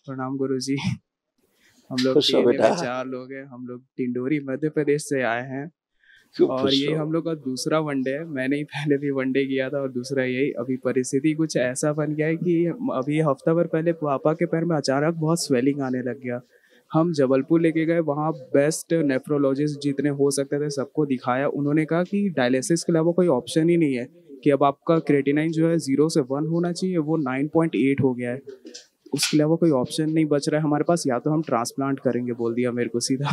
प्रणाम गुरुजी। हम लोग खुश हो टीम में बेटा। 4 लोग हैं। हम लोग टिंडोरी मध्य प्रदेश से आए हैं खूब और खुश ये हो। हम लोग का दूसरा वनडे है। मैंने ही पहले भी वनडे किया था और दूसरा यही। अभी परिस्थिति कुछ ऐसा बन गया है कि अभी हफ्ता भर पहले पापा के पैर में अचानक बहुत स्वेलिंग आने लग गया। हम जबलपुर लेके गए, वहाँ बेस्ट नेफ्रोलॉजिस्ट जितने हो सकते थे सबको दिखाया। उन्होंने कहा कि डायलिसिस के अलावा कोई ऑप्शन ही नहीं है, कि अब आपका क्रेटिनाइन जो है 0 से 1 होना चाहिए, वो 9.8 हो गया है। उसके अलावा कोई ऑप्शन नहीं बच रहा है हमारे पास, या तो हम ट्रांसप्लांट करेंगे, बोल दिया मेरे को सीधा।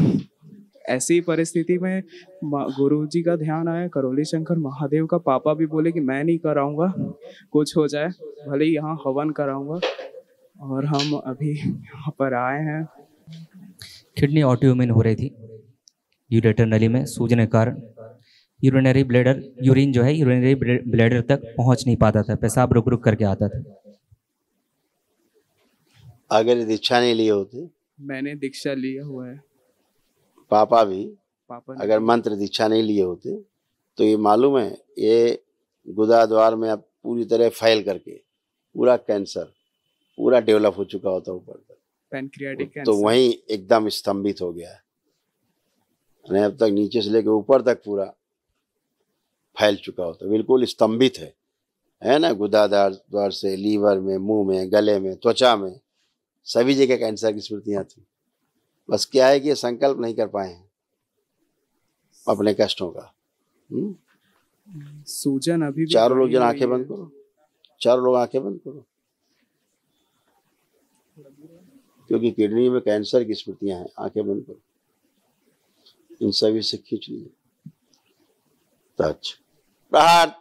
ऐसी परिस्थिति में गुरु जी का ध्यान आया, करौली शंकर महादेव का। पापा भी बोले कि मैं नहीं कराऊंगा, कुछ हो जाए, भले ही यहाँ हवन कराऊंगा। और हम अभी यहाँ पर आए हैं। किडनी ऑटोइम्यून हो रही थी, यूरेटर नली में सूजन के कारण यूरिनरी ब्लैडर, यूरिन जो है यूरिनरी ब्लैडर तक पहुंच नहीं पाता था, पेशाब रुक रुक करके आता था। अगर दीक्षा नहीं लिए होते, मैंने दीक्षा लिया हुआ है। पापा भी पापा ने अगर मंत्र दीक्षा नहीं लिए होते तो ये मालूम है, ये गुदा द्वार में अब पूरी तरह फैल करके पूरा कैंसर पूरा डेवलप हो चुका होता ऊपर तक, पैनक्रियाटिक तो कैंसर। वहीं एकदम स्तंभित हो गया है। यानी अब तक नीचे से लेकर ऊपर तक पूरा फैल चुका होता, बिल्कुल स्तंभित है ना। गुदा द्वार से लीवर में, मुंह में, गले में, त्वचा में, सभी जगह कैंसर की स्मृतियां थी। बस क्या है कि ये संकल्प नहीं कर पाए हैं अपने कष्टों का। सूजन अभी भी चारों लोग बढ़ी जन हुई आंखें है। बंद करो, चारों लोग आंखें बंद करो, क्योंकि किडनी में कैंसर की स्मृतियां हैं। आंखें बंद करो, इन सभी से खींच लीजिए। टच, प्रहार,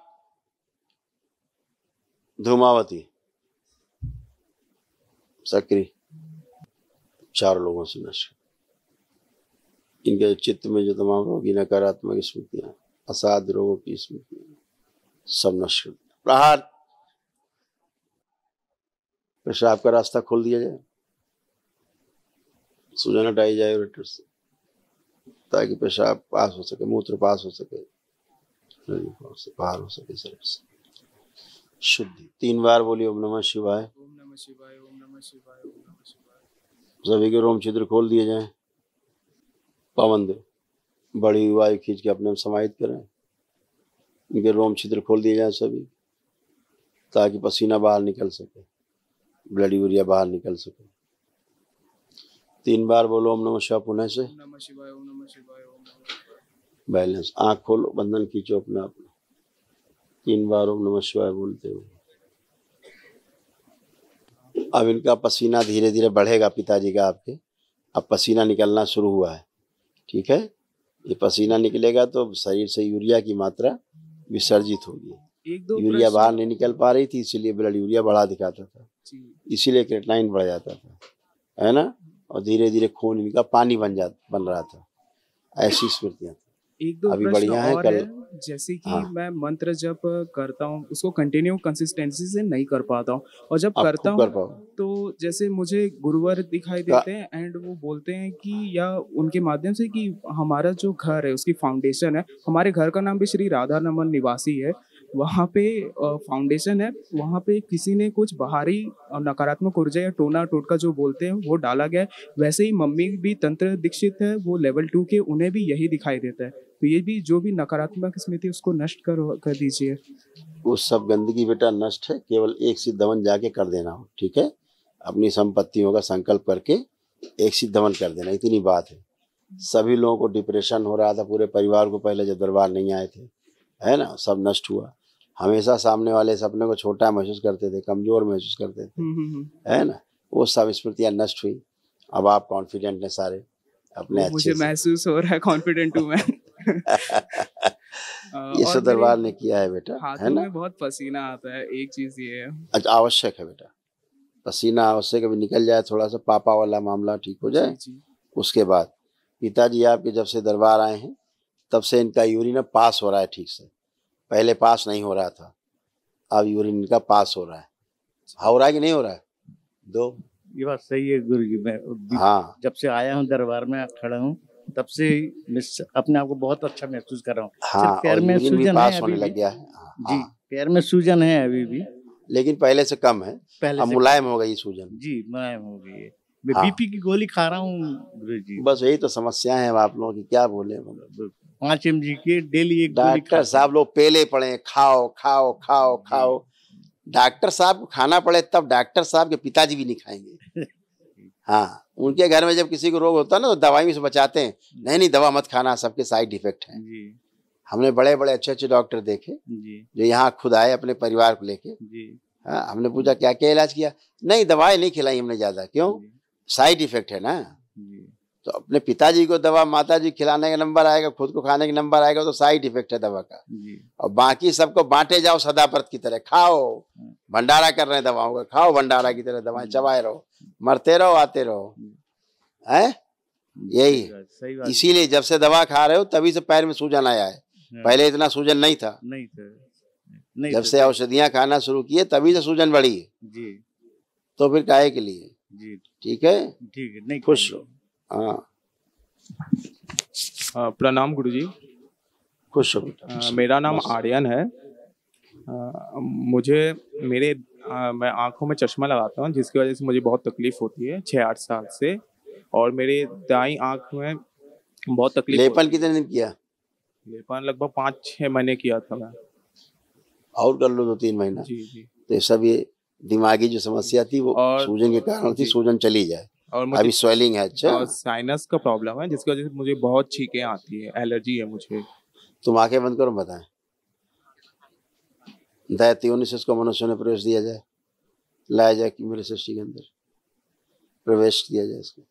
धूमावती, सक्रिय, चार लोगों से नष्ट। इनके चित्त में जो तमाम रोगी नकारात्मक स्मृतियां, असाध्य रोगों की स्मृतियां, सब नष्ट। प्रहार, पेशाब का रास्ता खोल दिया जाए, सूजन हटाई जाए यूरेटर से, ताकि पेशाब पास हो सके, मूत्र पास हो सके, बाहर हो सके शरीर से। शुद्धि 3 बार बोलिए ओम नमः शिवाय। ओम नमः शिवाय, ओम नमः शिवाय, ओम नमः शिवाय। सभी के रोम छिद्र खोल दिए जाएं। पवन दे बड़ी वायु खींच के अपने में समाहित करें। इनके रोम छिद्र खोल दिए जाएं सभी, ताकि पसीना बाहर निकल सके, ब्लड यूरिया बाहर निकल सके। 3 बार बोलो ओम नमः शिवाय पुनः से। ओम नमः शिवाय, ओम नमः शिवाय, ओम नमः शिवाय। बैलेंस, आंख खोलो, बंधन खींचो अपने आप में। 3 बार ओम नमः शिवाय बोलते हुए। अब इनका पसीना धीरे धीरे बढ़ेगा, पिताजी का आपके। अब पसीना निकलना शुरू हुआ है, ठीक है। ये पसीना निकलेगा तो शरीर से यूरिया की मात्रा विसर्जित होगी। यूरिया बाहर नहीं निकल पा रही थी, इसीलिए ब्लड यूरिया बढ़ा दिखाता था, इसीलिए क्रेटिनाइन बढ़ जाता था, है ना। और धीरे धीरे खून इनका पानी बन रहा था। ऐसी स्मृतियां एक दो अभी प्रश्न बढ़िया है। और कल है, जैसे कि हाँ। मैं मंत्र जब करता हूँ उसको कंटिन्यू कंसिस्टेंसी से नहीं कर पाता हूँ, और जब करता हूँ तो जैसे मुझे गुरुवर दिखाई देते हैं एंड वो बोलते हैं कि, या उनके माध्यम से, कि हमारा जो घर है उसकी फाउंडेशन है। हमारे घर का नाम भी श्री राधा नमन निवासी है। वहाँ पे फाउंडेशन है, वहाँ पे किसी ने कुछ बाहरी नकारात्मक ऊर्जा या टोना टोटका जो बोलते हैं वो डाला गया है। वैसे ही मम्मी भी तंत्र दीक्षित है, वो लेवल 2 के, उन्हें भी यही दिखाई देता है। तो ये भी जो भी नकारात्मक स्मृति उसको नष्ट कर दीजिए। वो सब गंदगी बेटा नष्ट है, केवल एक सिद्ध दमन जाके कर देना हो, ठीक है। अपनी संपत्तियों का संकल्प करके एक सिद्ध दमन कर देना, इतनी बात है। सभी लोगों को डिप्रेशन हो रहा था, पूरे परिवार को, पहले जब दरबार नहीं आए थे, है ना, सब नष्ट हुआ। हमेशा सामने वाले से अपने को छोटा महसूस करते थे, कमजोर महसूस करते थे, है ना। वो सब स्मृतियां नष्ट हुई। अब आप कॉन्फिडेंट हैं सारे अपने अच्छे मुझे महसूस हो रहा है, कॉन्फिडेंट हूँ मैं। ये सब दरबार ने किया है बेटा, है ना। में बहुत पसीना आता है, एक चीज ये है। अच्छा, आवश्यक है बेटा, पसीना आवश्यक, अभी निकल जाए थोड़ा सा, पापा वाला मामला ठीक हो जाए। जी। उसके बाद पिताजी आपके जब से दरबार आए हैं तब से इनका यूरिन पास हो रहा है ठीक से। पहले पास नहीं हो रहा था, अब यूरिन इनका पास हो रहा है। हो रहा है कि नहीं हो रहा है? दो ये बात सही है गुरु जी। मैं हाँ, जब से आया हूँ दरबार में खड़ा हूँ तब से अपने आप को बहुत अच्छा महसूस कर रहा हूँ। हाँ, पैर में सूजन पास है होने अभी लग गया है। जी, पैर में सूजन है अभी भी, लेकिन पहले से कम है, पहले अब से मुलायम हो गई सूजन। जी, मुलायम हो गई है। मैं हाँ। बीपी की गोली खा रहा हूँ गुरु जी, बस यही तो समस्या है आप लोगों की, क्या बोले मतलब। 5 mg की डेली एक गोली डॉक्टर साहब लोग पेले पड़े हैं, खाओ खाओ खाओ खाओ। डॉक्टर साहब को खाना पड़े तब डॉक्टर साहब के पिताजी भी नहीं खाएंगे। हाँ, उनके घर में जब किसी को रोग होता है ना तो दवाई से बचाते हैं, नहीं नहीं दवा मत खाना, सबके साइड इफेक्ट है। जी हमने बड़े बड़े अच्छे अच्छे डॉक्टर देखे जी जो यहाँ खुद आए अपने परिवार को लेके। जी हाँ, हमने पूछा क्या क्या इलाज किया, नहीं दवाई नहीं खिलाई हमने ज्यादा, क्यों, साइड इफेक्ट है ना। जी तो अपने पिताजी को दवा माताजी खिलाने का नंबर आएगा, खुद को खाने का नंबर आएगा, तो साइड इफेक्ट है दवा का। जी और बाकी सबको बांटे जाओ सदाप्रत की तरह, खाओ भंडारा कर रहे हैं दवाओं का, खाओ भंडारा की तरह दवाएं चबाए रहो, मरते रहो आते रहो, हैं यही। सही बात, इसीलिए जब से दवा खा रहे हो तभी से पैर में सूजन आया है, पहले इतना सूजन नहीं था। नहीं था, नहीं जब था। से औषधियां खाना शुरू किए तभी से सूजन बढ़ी है, जी तो फिर काहे के लिए। जी ठीक है, ठीक है, नहीं खुश रहो। हाँ, प्रणाम गुरुजी। खुश हो बेटा। मेरा नाम आर्यन है। मुझे मैं आंखों में चश्मा लगाता हूँ जिसकी वजह से मुझे बहुत तकलीफ होती है 6-8 साल से, और मेरे दाईं आंख में बहुत तकलीफ लेपन कितने दिन किया, लेपन लगभग 5-6 महीने किया था मैं। और कर लो 2-3 महीना। जी जी। तो सब ये दिमागी जो समस्या थी वो और सूजन के कारण थी, सूजन चली जाए। और मुझे अभी स्वेलिंग है। अच्छा, और साइनस का प्रॉब्लम है जिसकी वजह से मुझे बहुत छींकें आती है, एलर्जी है मुझे। तुम आंखें बंद करो, बताएं। दैत्योनि से उसको मनुष्य ने प्रवेश दिया जाए, लाया जाए कि मेरे सृष्टि के अंदर प्रवेश दिया जाए इसको।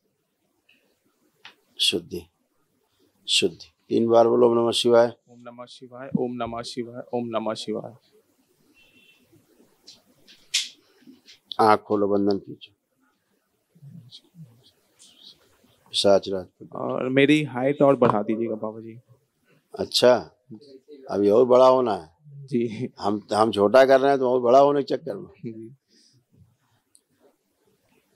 शुद्धि शुद्धि 3 बार बोलो ओम नमः शिवाय। ओम नमः शिवाय, ओम नमः शिवाय, ओम नमः शिवाय। आँख खोलो, बंधन खींचो। पिशाच राज। और मेरी हाइट और बढ़ा दीजिएगा बाबा जी। अच्छा, अभी और बड़ा होना है जी हम छोटा कर रहे हैं तो और बड़ा होने के चक्कर में। जी।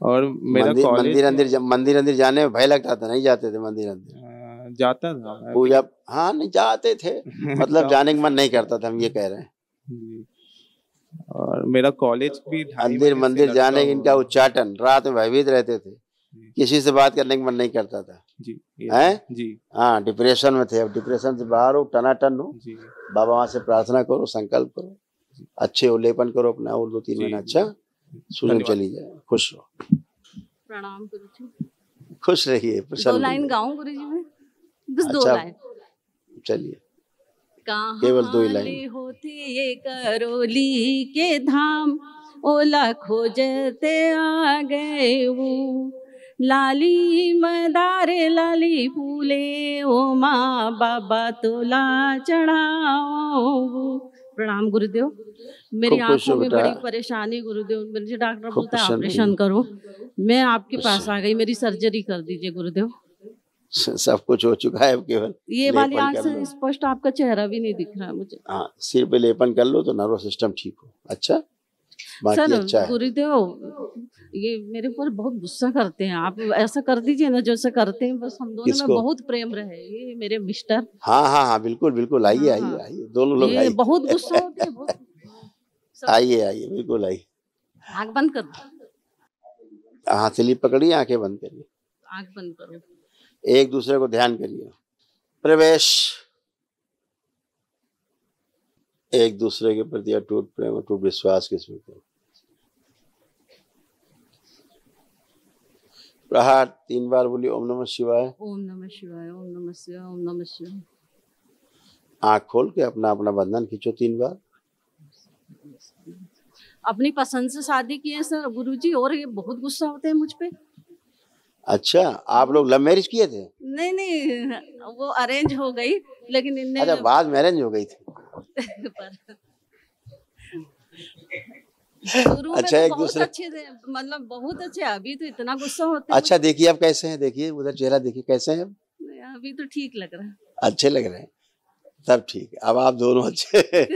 और मेरा मंदिर अंदर जाने में भय लगता था, नहीं जाते थे मंदिर अंदर? जाता था मैं। पूजा, हाँ नहीं जाते थे मतलब जाने का मन नहीं करता था, हम ये कह रहे हैं। जी। और मेरा कॉलेज भी मंदिर जाने का इनका उच्चाटन, रात में भयभीत रहते थे, किसी से बात करने का मन नहीं करता था। जी हैं जी। हाँ, डिप्रेशन में थे। अब डिप्रेशन से बाहर हो, टनाटन हो, जी। बाबा वहां से प्रार्थना करो, संकल्प करो, अच्छे हो, लेपन करो अपना और 2-3 महीना। अच्छा, सूजन चली जाए। खुश हो। प्रणाम गुरुजी। खुश रहिए, 2 लाइन गाऊं गुरुजी में? बस 2 अच्छा, लाइन। चलिए, कहाँ केवल 2 ही लाइन। होते ये करौली के धाम, ओला खोजते आ गए वो, लाली मदारे लाली फूले, ओ माँ बाबा तोला चढ़ाओ। प्रणाम गुरुदेव। मेरी आंखों में बड़ी परेशानी गुरुदेव, मुझे डॉक्टर बोलता है ऑपरेशन करो, मैं आपके पास आ गई, मेरी सर्जरी कर दीजिए गुरुदेव। सब कुछ हो चुका है, केवल ये वाली आंख से स्पष्ट आपका चेहरा भी नहीं दिख रहा है मुझे। हाँ, सिर पे लेपन कर लो तो नर्वस सिस्टम ठीक हो। अच्छा, सर अच्छा गुरुदेव ये मेरे ऊपर बहुत गुस्सा करते हैं, आप ऐसा कर दीजिए ना जैसे करते हैं, बस हम दोनों में बहुत प्रेम रहे। ये मेरे मिस्टर। हाँ हाँ हाँ, बिल्कुल बिल्कुल, आइए आइए आइए, दोनों लोग आइए। बहुत गुस्सा होते हैं, आइए आइए, बिल्कुल आइए। आँख बंद कर दो। हथेली पकड़िए, आंखें बंद करिए, आँख बंद करो, एक दूसरे को ध्यान करिए। प्रवेश। एक दूसरे के प्रति अटूट प्रेम, अटूट विश्वास के साथ। प्रहार 3 बार बोलिए ओम नमः शिवाय। ओम नमः शिवाय, ओम नमः शिवाय, ओम नमः शिवाय। आँख खोल के अपना अपना बंधन खींचो 3 बार। अपनी पसंद से शादी की है सर गुरुजी, और ये बहुत गुस्सा होते हैं मुझ पे। अच्छा, आप लोग लव मैरिज किए थे? नहीं नहीं, वो अरेंज हो गई, लेकिन इनने अच्छा, बाद में अरेंज हो गई थी। अच्छा, एक दूसरे अच्छे थे, मतलब बहुत अच्छे। अभी तो इतना गुस्सा होते हैं। अच्छा, देखिए अब कैसे हैं, देखिए उधर चेहरा देखिए कैसे हैं। अभी तो ठीक लग रहा है। अच्छे लग रहे हैं, तब ठीक है। अब आप दोनों अच्छे।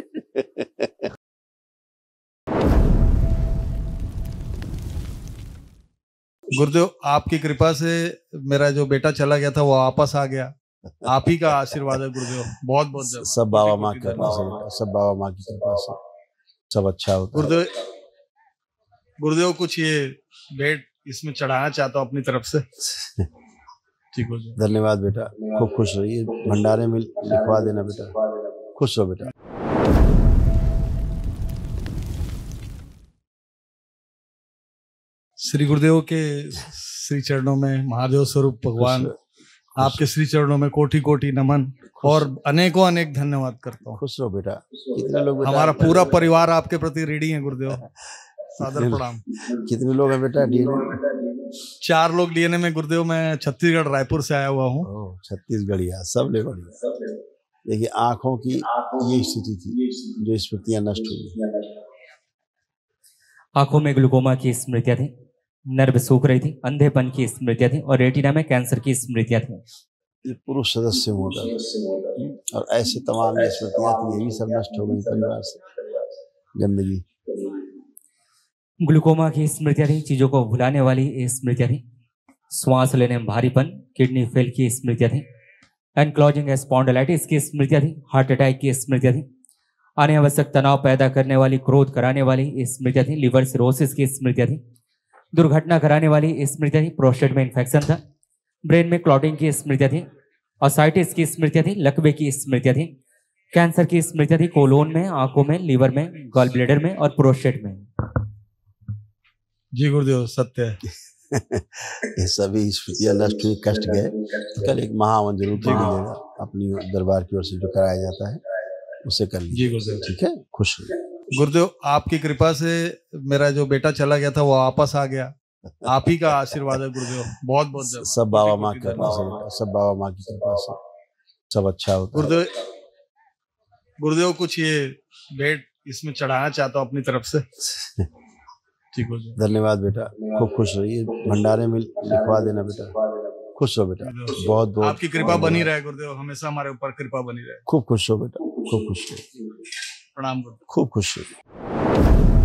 गुरुदेव, आपकी कृपा से मेरा जो बेटा चला गया था वो वापस आ गया, आप ही का आशीर्वाद है गुरुदेव। बहुत बहुत सब बाबा माँ की कृपा से, सब बाबा माँ की कृपा से सब अच्छा होता है। गुरुदेव कुछ ये बेड इसमें चढ़ाना चाहता हूँ अपनी तरफ से। ठीक हो जाए। धन्यवाद बेटा, खूब खुश रहिए, भंडारे में लिखवा देना बेटा, खुश रहो बेटा। श्री गुरुदेव के श्री चरणों में, महादेव स्वरूप भगवान आपके श्री चरणों में कोटि कोटि नमन और अनेकों अनेक धन्यवाद करता हूँ। खुश रहो बेटा। कितने लोग बेटा? हमारा पूरा परिवार आपके प्रति ऋणी है गुरुदेव। सादर प्रणाम। कितने लोग हैं बेटा डीएनए? 4 लोग डीएनए में गुरुदेव। मैं छत्तीसगढ़ रायपुर से आया हुआ हूँ। छत्तीसगढ़िया सब ले बढ़िया। देखिए आंखों की ये स्थिति थी जो स्मृतियां नष्ट हुई। आंखों में ग्लूकोमा की स्मृतियां थी, नर्व सूख रही थी, अंधेपन की स्मृतियां थी और रेटिना में कैंसर की स्मृतियां थी। ये पुरुष सदस्य होता और ऐसे तमाम स्मृतियां थी, ये भी सब नष्ट हो गई परिवार से गंदगी। ग्लूकोमा की स्मृतियां थी, चीजों को भुलाने वाली स्मृतियां थी, श्वास लेने में भारीपन, किडनी फेल की स्मृतियां थी, एनक्लोजिंग स्पॉन्डिलाइटिस की स्मृतियां थी, हार्ट अटैक की स्मृतियां थी, अनावश्यक तनाव पैदा करने वाली, क्रोध कराने वाली स्मृतियां थी, लिवर सिरोसिस की स्मृतियां थी, दुर्घटना कराने वाली स्मृतियां थी, प्रोस्टेट में इन्फेक्शन था, ब्रेन में क्लॉटिंग की स्मृतियां थी, ऑसाइटिस की स्मृतियां थी, लकवे की स्मृतियां थी, कैंसर की स्मृतियां थी, कोलोन में, आंखों में, लीवर में, गॉल ब्लैडर में और प्रोस्टेट में। जी गुरुदेव सत्य है। ये सभी स्मृतियां नष्ट हुई, कष्ट गए। कल एक महावन जरूर मिलेगा अपनी दरबार की ओर से जो कराया जाता है उसे कर लीजिए। जी गुरुदेव। ठीक है, खुश रहिए। गुरुदेव आपकी कृपा से मेरा जो बेटा चला गया था वो वापस आ गया। आप ही का आशीर्वाद है गुरुदेव। बहुत बहुत सब बाबा माँ की कृपा से बेटा, सब बाबा माँ की कृपा से सब अच्छा होता है। गुरुदेव कुछ ये भेंट इसमें चढ़ाना चाहता हूँ अपनी तरफ से। ठीक हो जाए। धन्यवाद बेटा, खूब खुश रहिए, भंडारे में लिखवा देना बेटा, खुश रहो बेटा। बहुत बहुत आपकी कृपा बनी रहे गुरुदेव, हमेशा हमारे ऊपर कृपा बनी रहे। खूब खुश रहो बेटा, खूब खुश रहो। प्रणाम गुरुदेव। खूब खुश रहिए।